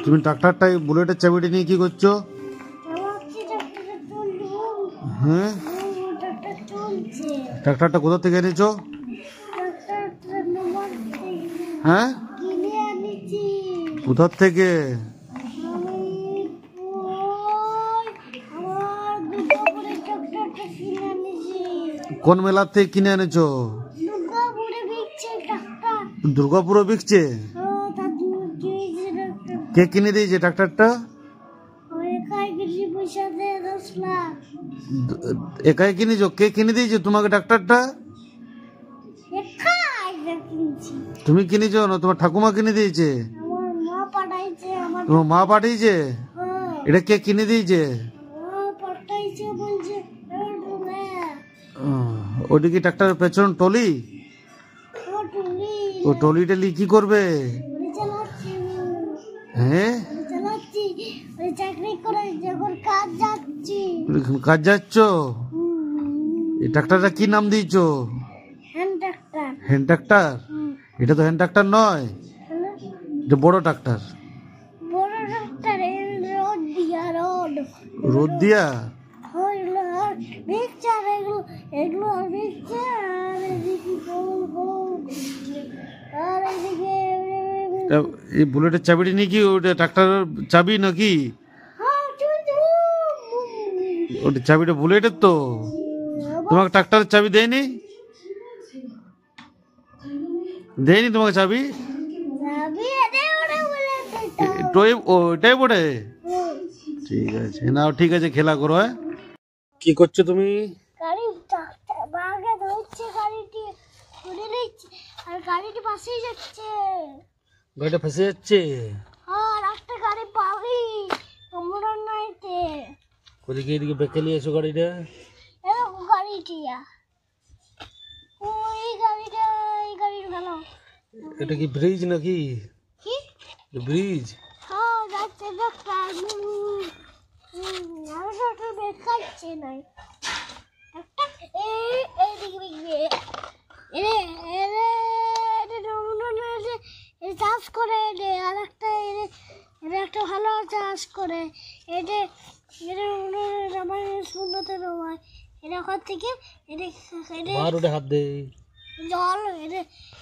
তুমি ট্রাক্টরটা বুলেটের চাবিটা নিয়ে কি করছো? হ্যাঁ, ট্রাক্টরটা কোথা থেকে এনেছো? হ্যাঁ, কোথা থেকে? কোন মেলা থেকে কিনে এনেছো? দুর্গাপুরে বিকছে। কে কিনে দিয়েছে ট্রাক্টরটা? একাই কিনেছো? কে কিনে দিয়েছে তোমাকে ট্রাক্টরটা? তুমি কিনেছো না তোমার ঠাকুমা কিনে দিয়েছে? তোমার মা পাঠিয়েছে? এটা কে কিনে দিয়েছে? ওটা কি ট্রাক্টরের পেছন টলি? ও টলিটা নিয়ে কি করবে? হ্যাঁ, কাজ যাচ্ছ? এই ট্রাক্টরটা কি নাম দিয়েছো? Hand tractor. এটা তো হ্যান্ড ট্রাক্টর নয়, এটা বড় ট্রাক্টর। রোদ দিয়া এই বুলেটের চাবিটা নিয়ে কি ওটা ট্রাক্টরের চাবি নাকি? ওটা চাবিটা বুলেটের তো। তোমাকে ট্রাক্টরের চাবি দেয়নি? দেয়নি তোমাকে চাবি? ওইটাই বটে। ঠিক আছে, নাও ঠিক আছে, খেলা করো। হ্যাঁ, কি করছো তুমি? গাড়িটা ফেসে যাচ্ছে। ওদিকে এদিকে বেঁকে নিয়ে এসো গাড়িটা। এটা কি ব্রিজ নাকি? ব্রিজ। চাষ করে আর একটা ভালো চাষ করে এটা উন্নত নয়। এটা থেকে হাত দে জল